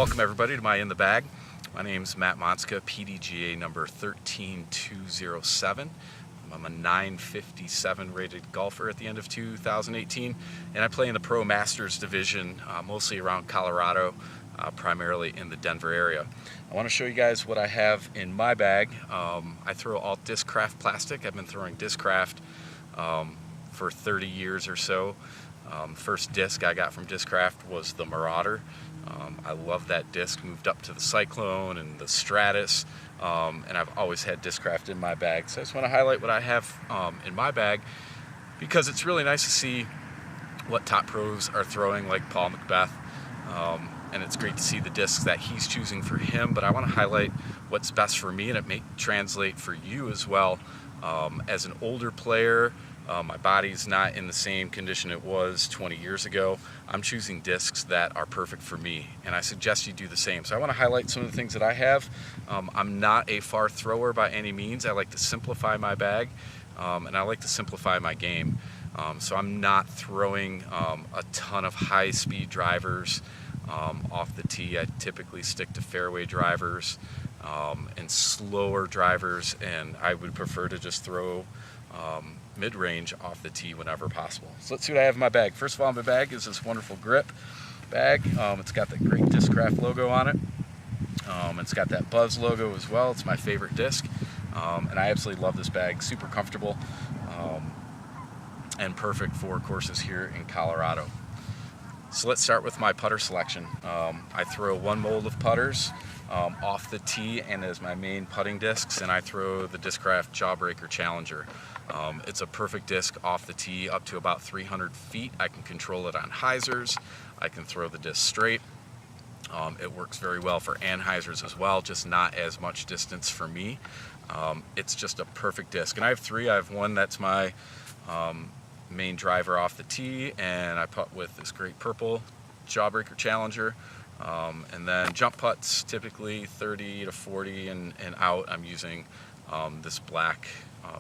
Welcome everybody to my In the Bag. My name's Matt Monska, PDGA number 13207. I'm a 957 rated golfer at the end of 2018, and I play in the Pro Masters division, mostly around Colorado, primarily in the Denver area. I want to show you guys what I have in my bag. I throw all Discraft plastic. I've been throwing Discraft for 30 years or so. First disc I got from Discraft was the Marauder. I love that disc. Moved up to the Cyclone and the Stratus, and I've always had Discraft in my bag. So I just want to highlight what I have in my bag, because it's really nice to see what top pros are throwing, like Paul Macbeth, and it's great to see the discs that he's choosing for him. But I want to highlight what's best for me, and it may translate for you as well. As an older player, my body's not in the same condition it was 20 years ago. I'm choosing discs that are perfect for me, and I suggest you do the same. So I want to highlight some of the things that I have. I'm not a far thrower by any means. I like to simplify my bag, and I like to simplify my game. So I'm not throwing a ton of high-speed drivers off the tee. I typically stick to fairway drivers and slower drivers, and I would prefer to just throw mid-range off the tee whenever possible. So let's see what I have in my bag. First of all, in my bag is this wonderful grip bag. It's got the great Discraft logo on it. It's got that Buzz logo as well. It's my favorite disc, and I absolutely love this bag. Super comfortable and perfect for courses here in Colorado. So let's start with my putter selection. I throw one mold of putters off the tee and as my main putting discs, and I throw the Discraft Jawbreaker Challenger. It's a perfect disc off the tee up to about 300 feet. I can control it on hyzers. I can throw the disc straight. It works very well for anhyzers as well, just not as much distance for me. It's just a perfect disc. And I have three. I have one that's my main driver off the tee, and I putt with this great purple Jawbreaker Challenger. And then jump putts, typically 30 to 40 and out. I'm using this black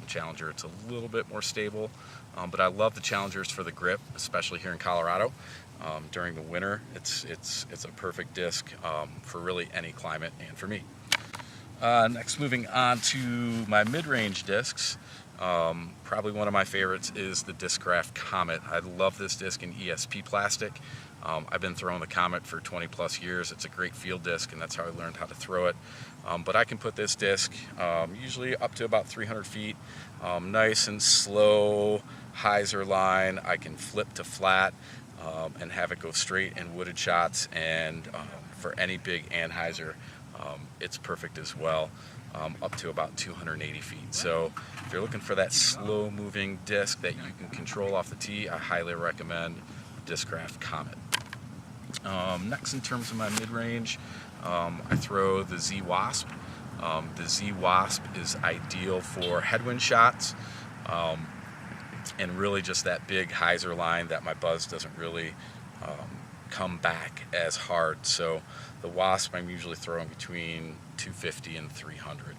Challenger. It's a little bit more stable, but I love the Challengers for the grip, especially here in Colorado. During the winter, it's a perfect disc for really any climate and for me. Next, moving on to my mid-range discs. Probably one of my favorites is the Discraft Comet. I love this disc in ESP plastic. I've been throwing the Comet for 20 plus years. It's a great field disc, and that's how I learned how to throw it. But I can put this disc usually up to about 300 feet, nice and slow hyzer line. I can flip to flat and have it go straight in wooded shots, and for any big anhyzer, it's perfect as well. Up to about 280 feet. So if you're looking for that slow moving disc that you can control off the tee, I highly recommend Discraft Comet. Next, in terms of my mid-range, I throw the Z-Wasp. The Z-Wasp is ideal for headwind shots, and really just that big hyzer line that my Buzz doesn't really come back as hard. So the Wasp I'm usually throwing between 250 and 300.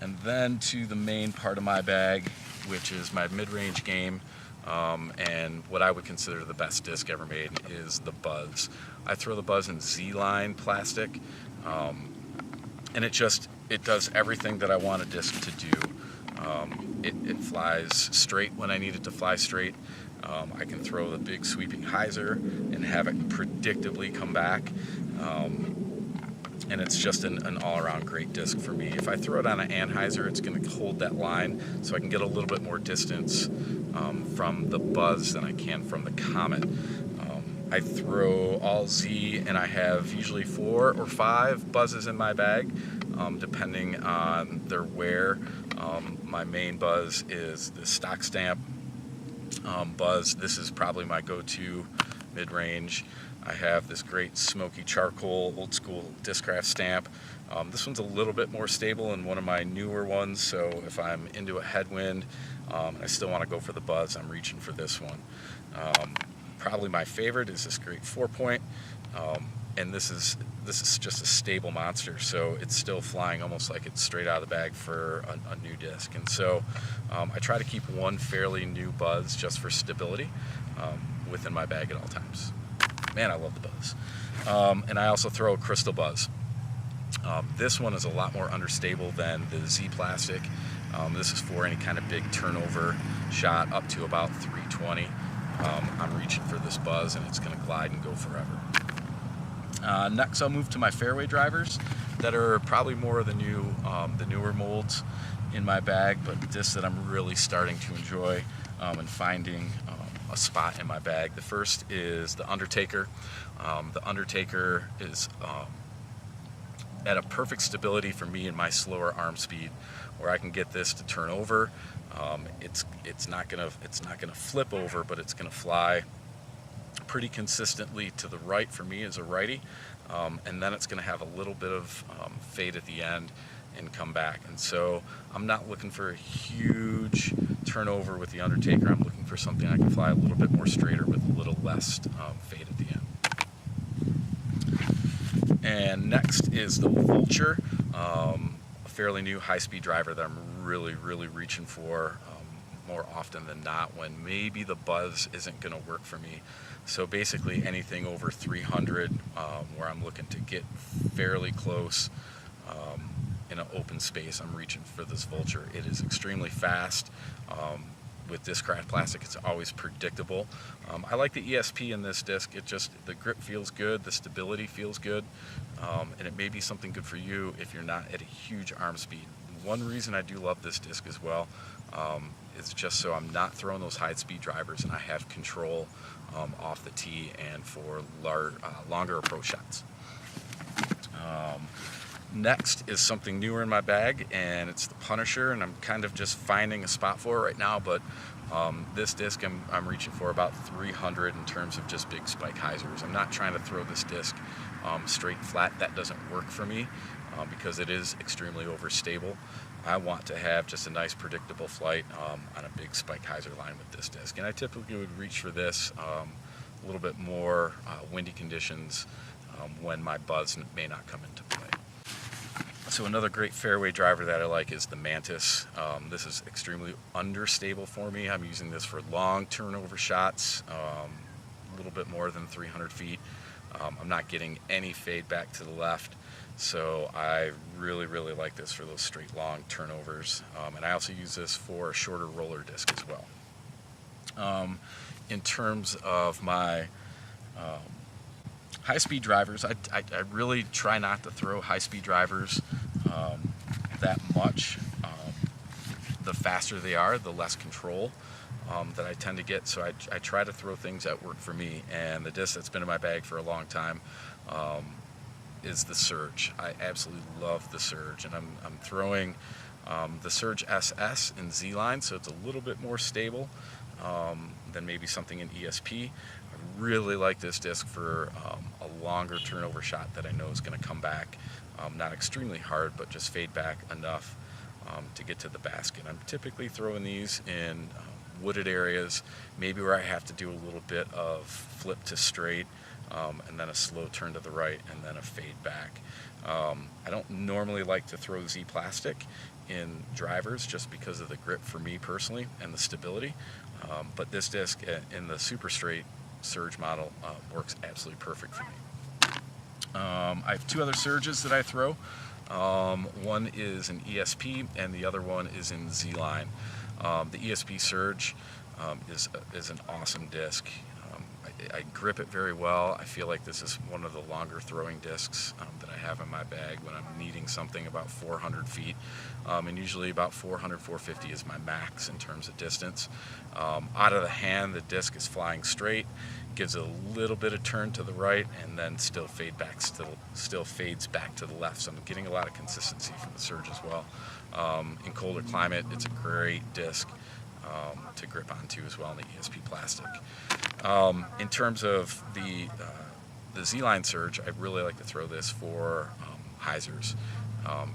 And then to the main part of my bag, which is my mid-range game, and what I would consider the best disc ever made is the Buzz. I throw the Buzz in Z-line plastic, and it does everything that I want a disc to do. It flies straight when I need it to fly straight. I can throw the big sweeping hyzer and have it predictably come back. And it's just an all-around great disc for me. If I throw it on an anhyzer, it's going to hold that line, so I can get a little bit more distance from the Buzz than I can from the Comet. I throw all Z, and I have usually 4 or 5 Buzzes in my bag, depending on their wear. My main Buzz is the stock stamp Buzz. This is probably my go-to mid-range. I have this great smoky charcoal old school Discraft stamp. This one's a little bit more stable than one of my newer ones, so if I'm into a headwind and I still want to go for the Buzz, I'm reaching for this one. Probably my favorite is this great 4-point, and this is just a stable monster, so it's still flying almost like it's straight out of the bag for a new disc. And so I try to keep one fairly new Buzz just for stability within my bag at all times. Man, I love the buzz. And I also throw a crystal buzz. This one is a lot more understable than the Z plastic. This is for any kind of big turnover shot up to about 320. I'm reaching for this buzz, and it's going to glide and go forever. Next, I'll move to my fairway drivers that are probably more of the newer molds in my bag, but discs that I'm really starting to enjoy and finding a spot in my bag. The first is the Undertaker. The Undertaker is at a perfect stability for me in my slower arm speed, where I can get this to turn over. It's not gonna flip over, but it's gonna fly pretty consistently to the right for me as a righty, and then it's gonna have a little bit of fade at the end and come back. And so I'm not looking for a huge turnover with the Undertaker. I'm looking for something I can fly a little bit more straighter with a little less fade at the end. And next is the Vulture, a fairly new high-speed driver that I'm really reaching for more often than not when maybe the buzz isn't going to work for me. So basically anything over 300 where I'm looking to get fairly close in an open space, I'm reaching for this Vulture. It is extremely fast. With Discraft plastic, it's always predictable. I like the ESP in this disc. The grip feels good, the stability feels good, and it may be something good for you if you're not at a huge arm speed. One reason I do love this disc as well is just so I'm not throwing those high-speed drivers, and I have control off the tee and for longer approach shots. Next is something newer in my bag, and it's the Punisher, and I'm kind of just finding a spot for it right now, but this disc I'm reaching for about 300 in terms of just big spike hyzers. I'm not trying to throw this disc straight flat. That doesn't work for me because it is extremely overstable. I want to have just a nice predictable flight on a big spike hyzer line with this disc, and I typically would reach for this a little bit more windy conditions when my buzz may not come into play. So another great fairway driver that I like is the Mantis. This is extremely understable for me. I'm using this for long turnover shots, a little bit more than 300 feet. I'm not getting any fade back to the left, so I really like this for those straight long turnovers. And I also use this for a shorter roller disc as well. In terms of my high-speed drivers, I really try not to throw high-speed drivers that much. The faster they are, the less control that I tend to get. So I try to throw things that work for me. And the disc that's been in my bag for a long time is the Surge. I absolutely love the Surge, and I'm throwing the Surge SS in Z line, so it's a little bit more stable than maybe something in ESP. I really like this disc for a longer turnover shot that I know is going to come back, not extremely hard, but just fade back enough to get to the basket. I'm typically throwing these in wooded areas, maybe where I have to do a little bit of flip to straight, and then a slow turn to the right, and then a fade back. I don't normally like to throw Z plastic in drivers just because of the grip for me personally and the stability, but this disc in the super straight Surge model works absolutely perfect for me. I have two other Surges that I throw. One is an ESP and the other one is in Z line. The ESP Surge is an awesome disc. I grip it very well. I feel like this is one of the longer throwing discs that I have in my bag when I'm needing something about 400 feet. And usually about 400, 450 is my max in terms of distance. Out of the hand, the disc is flying straight, gives a little bit of turn to the right, and then still fades back to the left. So I'm getting a lot of consistency from the Surge as well. In colder climate, it's a great disc to grip onto as well in the ESP plastic. In terms of the Z-Line Surge, I really like to throw this for hyzers.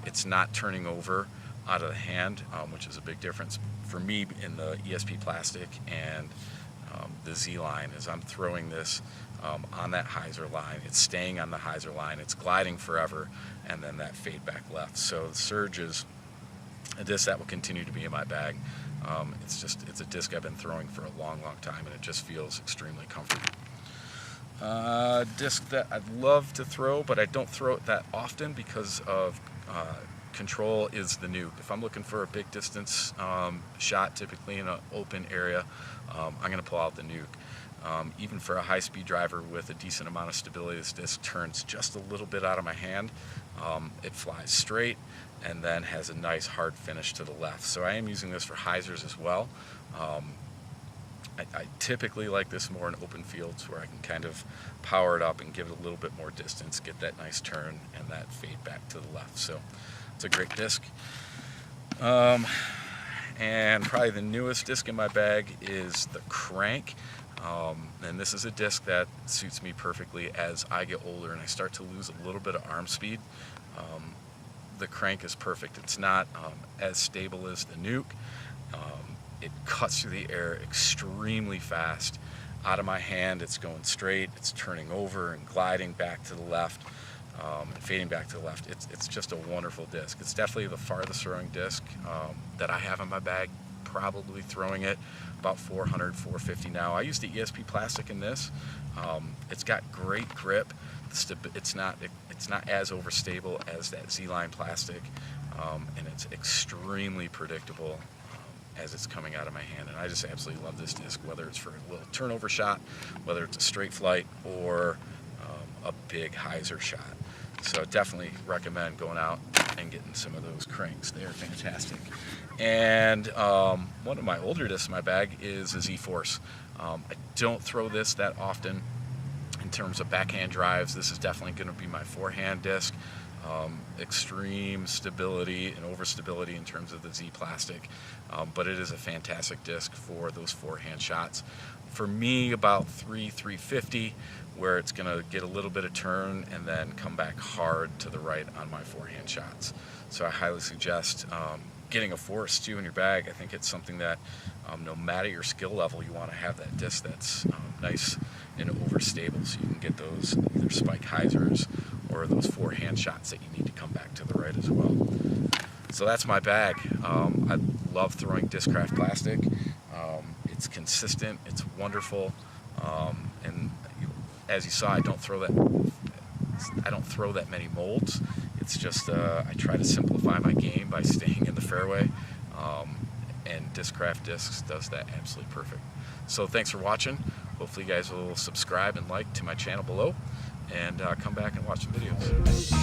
It's not turning over out of the hand, which is a big difference for me in the ESP plastic and the Z-Line. As I'm throwing this on that hyzer line, it's staying on the hyzer line, it's gliding forever, and then that fade back left. So the Surge is a disc that will continue to be in my bag. It's a disc I've been throwing for a long time, and it just feels extremely comfortable. Disc that I'd love to throw, but I don't throw it that often because of control, is the nuke. If I'm looking for a big distance shot, typically in an open area, I'm going to pull out the nuke. Even for a high-speed driver with a decent amount of stability, this disc turns just a little bit out of my hand. It flies straight and then has a nice hard finish to the left. So I am using this for hyzers as well. I typically like this more in open fields where I can kind of power it up and give it a little bit more distance, get that nice turn and that fade back to the left. So it's a great disc. And probably the newest disc in my bag is the Crank. And this is a disc that suits me perfectly as I get older and I start to lose a little bit of arm speed. The Crank is perfect. It's not as stable as the nuke. It cuts through the air extremely fast. Out of my hand, it's going straight, it's turning over and gliding back to the left, and fading back to the left. It's just a wonderful disc. It's definitely the farthest throwing disc that I have in my bag, probably throwing it about 400, 450 now. I use the ESP plastic in this. It's got great grip. It's not as overstable as that Z-Line plastic, and it's extremely predictable as it's coming out of my hand. And I just absolutely love this disc, whether it's for a little turnover shot, whether it's a straight flight, or a big hyzer shot. So definitely recommend going out and getting some of those Cranks. They're fantastic. And one of my older discs in my bag is a Z-Force. I don't throw this that often in terms of backhand drives. This is definitely going to be my forehand disc. Extreme stability and overstability in terms of the Z plastic, but it is a fantastic disc for those forehand shots. For me, about 350, where it's going to get a little bit of turn and then come back hard to the right on my forehand shots. So I highly suggest getting a Force too in your bag. I think it's something that no matter your skill level, you want to have that disc that's nice and overstable, so you can get those either spike hyzers or those forehand shots that you need to come back to the right as well. So that's my bag. I love throwing Discraft plastic. It's consistent, it's wonderful, and as you saw, I don't throw that many molds. It's just I try to simplify my game by staying in the fairway, and Discraft Discs does that absolutely perfect. So thanks for watching. Hopefully you guys will subscribe and like to my channel below, and come back and watch some videos.